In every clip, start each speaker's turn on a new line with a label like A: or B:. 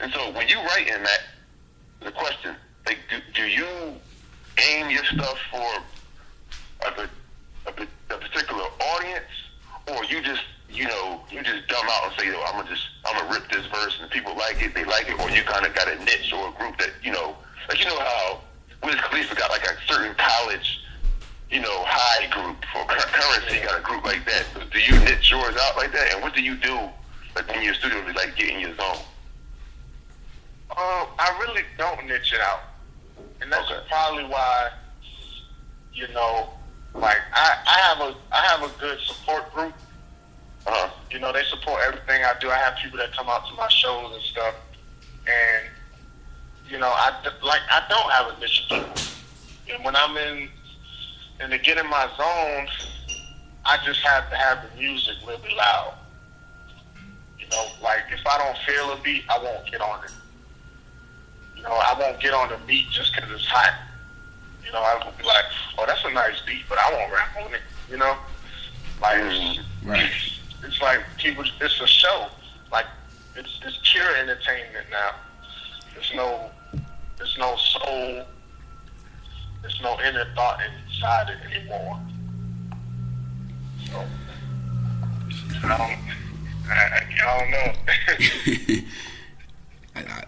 A: And so when you write in that, the question, like, do you aim your stuff for a particular audience, or you just dumb out and say, yo, I'm gonna rip this verse and people like it, they like it, or you kind of got a niche or a group that, like, how Wiz Khalifa got like a certain college, high group, for Currency got a group like that. So do you niche yours out like that? And what do you do, like, when you're in your studio to, like, get in your zone?
B: I really don't niche it out. And that's probably why, like, I have a good support group. They support everything I do. I have people that come out to my shows and stuff. And, I don't have a niche of people. And when I'm in to get in my zone, I just have to have the music really loud. Like, if I don't feel a beat, I won't get on it. I won't get on the beat just because it's hot. I will be like, oh, that's a nice beat, but I won't rap on it, Like,
C: right.
B: It's like people, it's a show. Like, it's pure entertainment now. There's no soul, there's no inner thought inside it anymore. So, I don't know.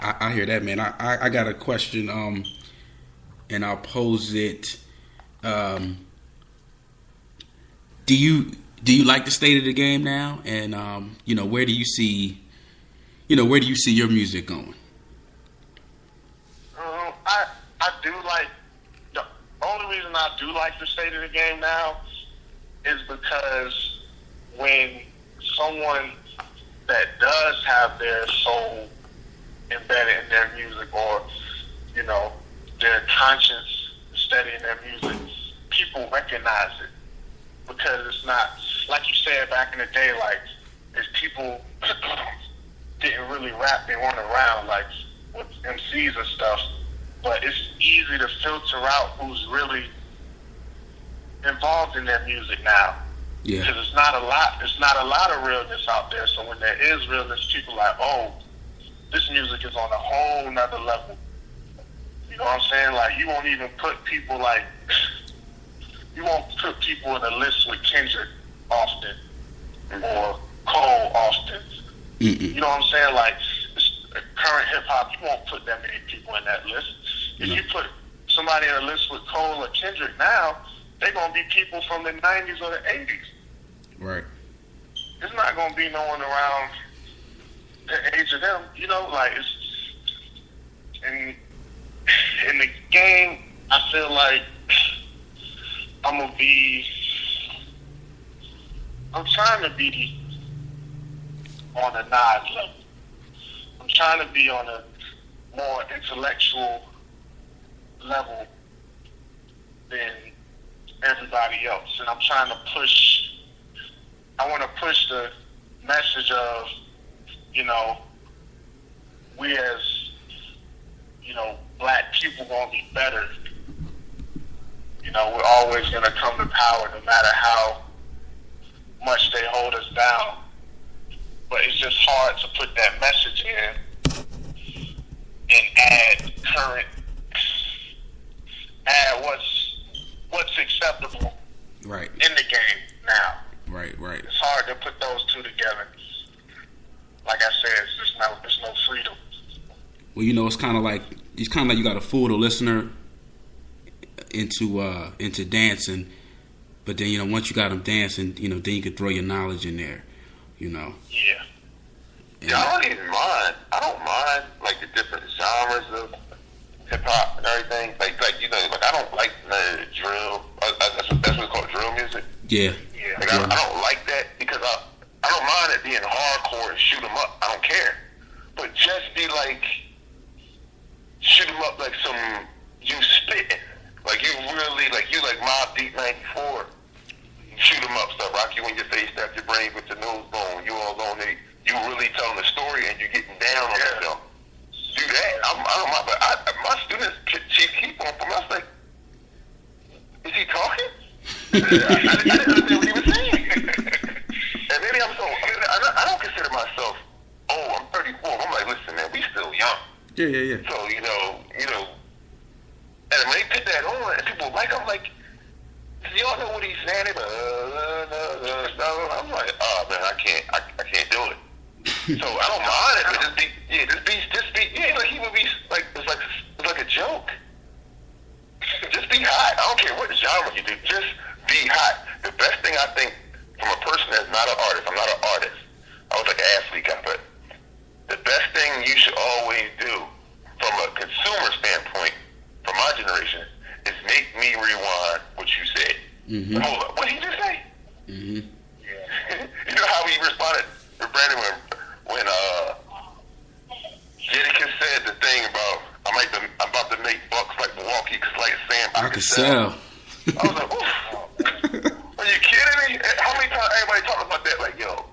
C: I hear that, man. I got a question, and I'll pose it. Do you like the state of the game now? And where do you see your music going?
B: I do like, the only reason I do like the state of the game now is because when someone that does have their soul embedded in their music, or their conscience steady in their music, people recognize it, because it's not like you said back in the day. Like, if people didn't really rap, they weren't around, like with MCs and stuff. But it's easy to filter out who's really involved in their music now.
C: Yeah.
B: Because it's not a lot of realness out there. So when there is realness, people are like, oh, this music is on a whole nother level. You know what I'm saying? Like, you won't even put people like, you won't put people in a list with Kendrick often, or Cole often.
C: Mm-mm.
B: You know what I'm saying? Like, current hip hop, you won't put that many people in that list. If you put somebody in a list with Cole or Kendrick now, they're going to be people from the 90s or the 80s.
C: Right.
B: There's not going to be no one around the age of them. Like, it's in the game, I feel like I'm trying to be on a Nas level. I'm trying to be on a more intellectual level than everybody else. And I'm trying to I want to push the message of, we as, black people going to be better. We're always going to come to power no matter how much they hold us down. But it's just hard to put that message in and add what's acceptable
C: right
B: in the game now.
C: Right.
B: It's hard to put those two together. Like I said, there's no freedom.
C: Well, it's kind of like you got to fool the listener into dancing, but then once you got them dancing, then you could throw your knowledge in there.
B: Yeah.
A: Yeah, I don't mind like the different genres of hip hop and everything. Like I don't like the drill. That's what we call drill music.
C: Yeah.
A: Like, I don't like that, because I don't mind it being hardcore and shoot 'em up. I don't care, but just be like, shoot 'em up like you spitting, like you really like Mobb Deep '94. Shoot 'em up stuff, rock you in your face, stab your brain with the nose bone. You all on it. You really telling the story and you're getting down on yourself. Do that. I don't mind, but my students keep on from us like, is he talking? I didn't understand what he was saying. And maybe I don't consider myself, I'm 34. I'm like, listen, man, we still young.
C: Yeah.
A: So, and when they put that on and people like, I'm like, do y'all know what he's saying? I'm like, oh man, I can't do it. So I don't mind it, but just be, like he would be like, it's like a joke. Just be hot. I don't care what genre you do. Just be hot. The best thing I think from a person that's not an artist, I'm not an artist. I was like an athlete guy, but the best thing you should always do from a consumer standpoint, from my generation, is make me rewind what you said.
C: Mm-hmm.
A: Hold up, what did he just say?
C: Mm-hmm.
A: Yeah. You know how he responded to Brandon when Jadakiss said the thing about I'm about to make bucks like Milwaukee because like Sam I could sell. I was like, oof. Are you kidding me? How many times everybody talking about that? Like, yo,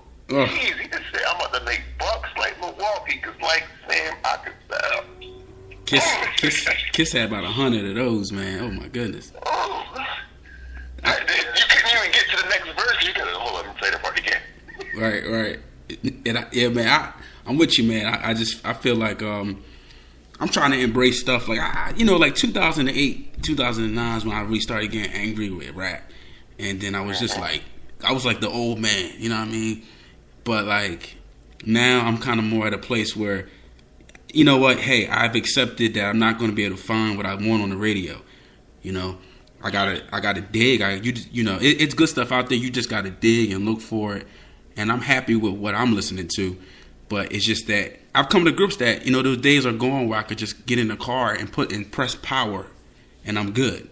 A: easy to say I'm about to make bucks like Milwaukee because like Sam I could sell.
C: Kiss had about 100 of those, man. Oh my goodness.
A: Oh. You couldn't even get to the next verse. You gotta hold up and say the part again.
C: Right. And man, I'm with you, man. I feel like I'm trying to embrace stuff like like 2008, 2009 is when I really started getting angry with rap, and then I was just like the old man, you know what I mean? But like now I'm kind of more at a place where, you know what? Hey, I've accepted that I'm not going to be able to find what I want on the radio. You know, I gotta dig. It's good stuff out there. You just gotta dig and look for it. And I'm happy with what I'm listening to. But it's just that I've come to grips that, those days are gone where I could just get in the car and press power and I'm good.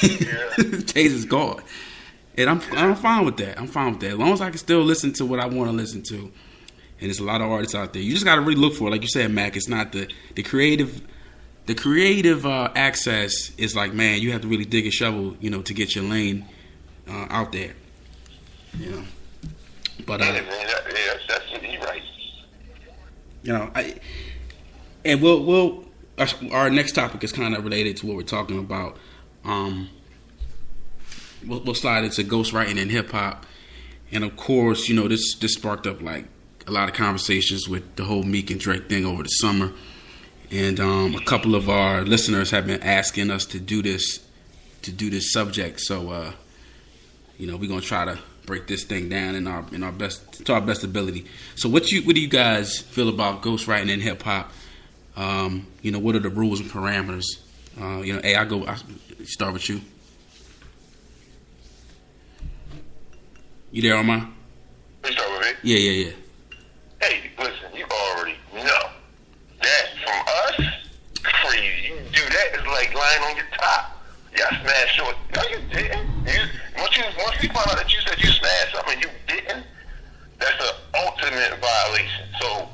C: Days is gone. And I'm fine with that. As long as I can still listen to what I want to listen to. And there's a lot of artists out there. You just got to really look for it. Like you said, Mac, it's not the creative access is like, man, you have to really dig a shovel, to get your lane out there. But
A: that's right.
C: And we'll our next topic is kind of related to what we're talking about. We'll slide into ghostwriting and hip hop, and of course, this sparked up like a lot of conversations with the whole Meek and Drake thing over the summer, and a couple of our listeners have been asking us to do this subject. So we're gonna try to break this thing down to our best ability. So what do you guys feel about ghostwriting in hip hop? What are the rules and parameters? Hey, I start with you. You there, Omar?
A: You start with me?
C: Yeah.
A: Hey, listen, you already know that from us, crazy. You do that, it's like lying on your top. Y'all smashed short. No, you didn't. Once we found out that you said you smashed something and you didn't, that's an ultimate violation. So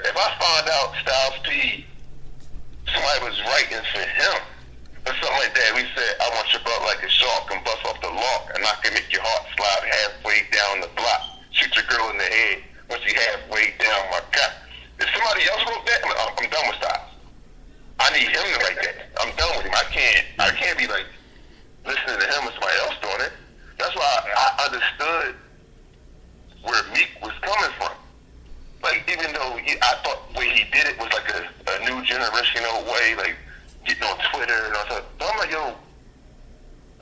A: if I find out Styles P, somebody was writing for him or something like that, we said, I want your butt like a shark and bust off the lock and I can make your heart slide halfway down the block. Shoot your girl in the head when she halfway down my gut. If somebody else wrote that, I'm done with Styles. I need him to write that. I'm done with him. I can't be like listening to him or somebody else doing it. That's why I understood where Meek was coming from. Like, even though I thought the way he did it was like a new generational way, like getting on Twitter and all that. But I'm like, yo,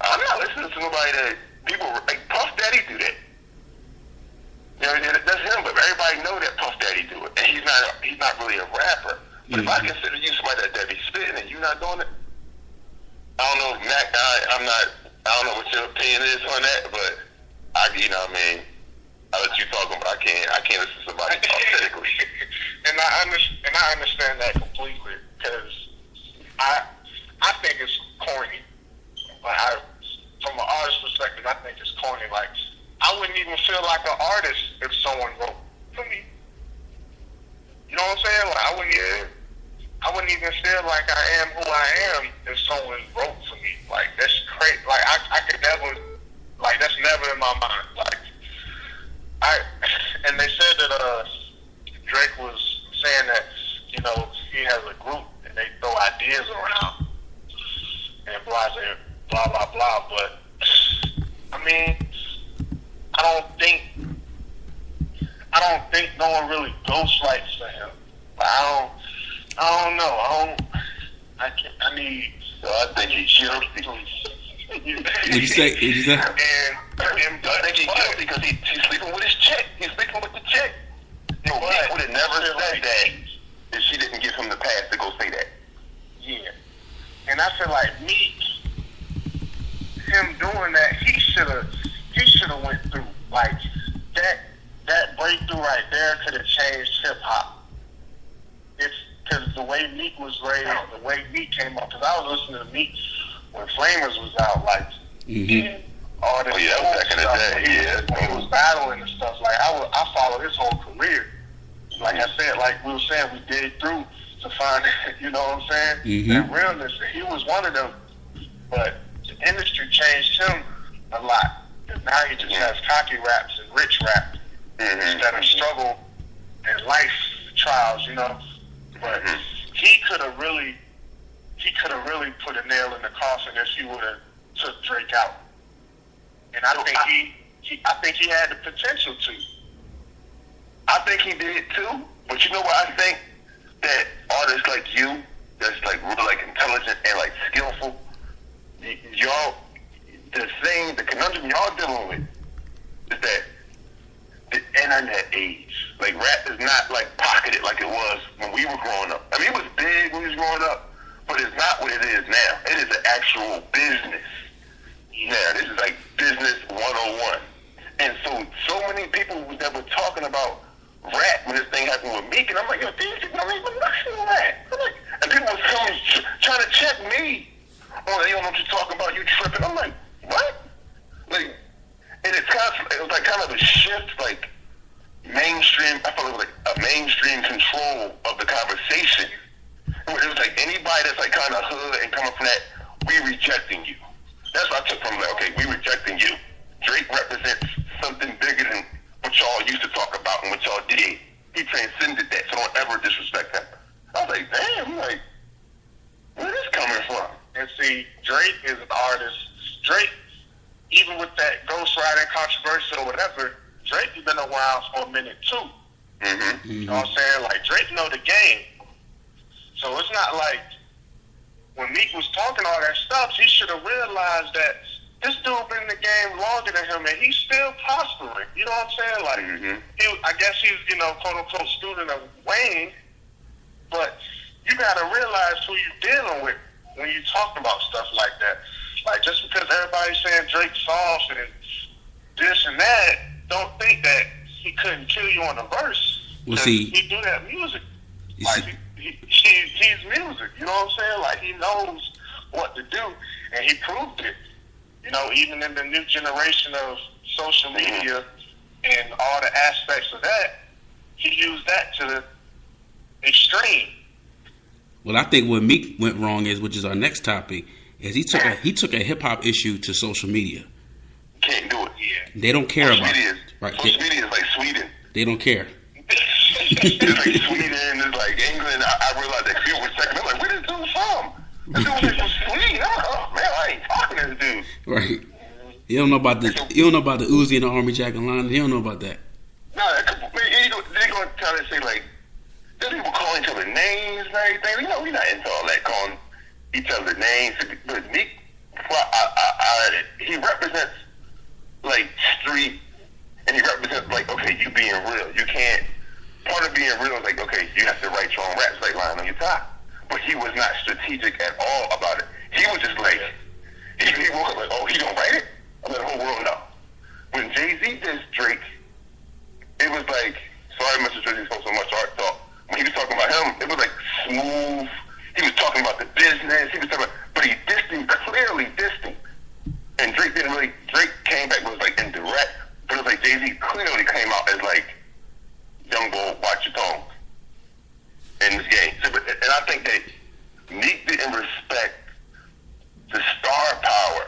A: I'm not listening to nobody that people like Puff Daddy do that. That's him, but everybody know that Puff Daddy do it, and he's not really a rapper. But if I consider you somebody that be spitting and you not doing it, I don't know, Mac. I don't know what your opinion is on that, but I'll let you talk, but I can't listen to somebody authentically.
B: And I understand that completely because I think it's corny. Like from an artist perspective, I think it's corny. Like I wouldn't even feel like an artist if someone wrote for me. You know what I'm saying? Like I wouldn't even feel like I am who I am if someone wrote for me. Like that's crazy. Like I could never. Like that's never in my mind. Like and they said that Drake was saying that he has a group and they throw ideas around and blah blah blah. But I mean, I don't think no one really ghostwrites for him. Like, need.
A: I think he's guilty.
C: What'd you say?
A: And I think he's guilty because he's sleeping with his chick. He's sleeping with the chick. Meek would have never said that if she didn't give him the pass to go say that.
B: Yeah. And I feel like Meek, him doing that, he should have went through. Like, that breakthrough right there could have changed hip-hop. Because the way Meek was raised, the way Meek came up, because I was listening to Meek when Flamers was out, like, all this
A: that was back in the day,
B: when he was battling and stuff. Like, I followed his whole career. Like I said, like we were saying, we dig through to find, you know what I'm saying, that realness. He was one of them, but the industry changed him a lot. And now he just has cocky raps and rich rap instead of struggle and life trials, you know. But he could have really put a nail in the coffin if he would have took Drake out. And I think he had the potential to.
A: I think he did too, but you know what I think? That artists like you, that's like real, like intelligent and like skillful, y'all, the conundrum y'all dealing with is that the internet age, like rap is not like pocketed like it was when we were growing up. I mean, it was big when we was growing up, but it's not what it is now. It is an actual business. Now, this is like business 101. And so many people that were talking about rap when this thing happened with Meek, and I'm like, yo, these people don't even listen to that. And people was coming trying to check me. Oh, they don't know what you're talking about. You tripping? I'm like, what? Like, and it was like kind of a shift, like mainstream. I felt it was like a mainstream control of the conversation. It was like anybody that's like kind of hood and coming from that, we rejecting you. That's what I took from like, okay, we rejecting you. Drake represents something bigger than what y'all used to talk about and what y'all did. He transcended that, so don't ever disrespect him. I was like, damn, like, where is this coming from?
B: And see, Drake is an artist. Drake, even with that ghostwriting controversy or whatever, Drake has been around for a minute too. You know what I'm saying? Like, Drake know the game. So it's not like when Meek was talking all that stuff, he should have realized that this dude been in the game longer than him, and he's still prospering. You know what I'm saying? Like, I guess he's, you know, quote unquote student of Wayne, but you gotta realize who you're dealing with when you talk about stuff like that. Like, just because everybody's saying Drake's soft and this and that, don't think that he couldn't kill you on a verse.
C: Well, see,
B: he do that music. Like, he's music. You know what I'm saying? Like, he knows what to do, and he proved it. You know, even in the new generation of social media and all the aspects of that, he used that to the extreme.
C: Well, I think what Meek went wrong is, which is our next topic, is he took a hip hop issue to social media.
A: Can't do it. Yeah.
C: They don't care about it.
A: Right. Social media is like Sweden.
C: They don't care.
A: It's like Sweden, it's like England. I realized that people were checking. I'm like, where this dude from? This dude was from Sweden. I'm like, oh man, I ain't talking to this dude.
C: Right. You don't know about the Uzi and the Army Jack and Line. You don't know about that.
A: No, they're going to try to say like, there's people calling each other names and everything. You know, we're not into all that, calling each other names. But Meek, he represents like street, and he represents like, okay, you being real. You can't. Part of being real is like, okay, you have to write your own raps like line on your top. But he was not strategic at all about it. He was just like, he woke up like, oh, he don't write it? I'll let the whole world know. When Jay-Z did Drake, it was like, sorry, Mr. Jay-Z spoke so much art talk. When he was talking about him, it was like smooth. He was talking about the business. He was talking about, but he dissed him, clearly dissed him. And Drake didn't really, Drake came back, was like indirect. But it was like Jay-Z clearly came out as like, young boy, watch your tone in this game. So, and I think that Meek didn't respect the star power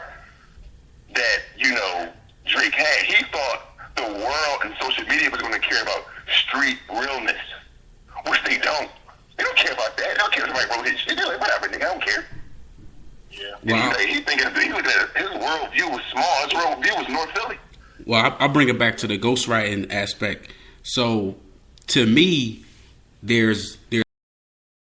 A: that, you know, Drake had. He thought the world and social media was going to care about street realness, which they don't. They don't care about that. They don't care if somebody wrote his shit. They're like, whatever, nigga, I don't care.
B: Yeah.
C: Wow.
A: He thinking his worldview was small. His worldview was North Philly.
C: Well, I'll bring it back to the ghostwriting aspect. So, to me, there's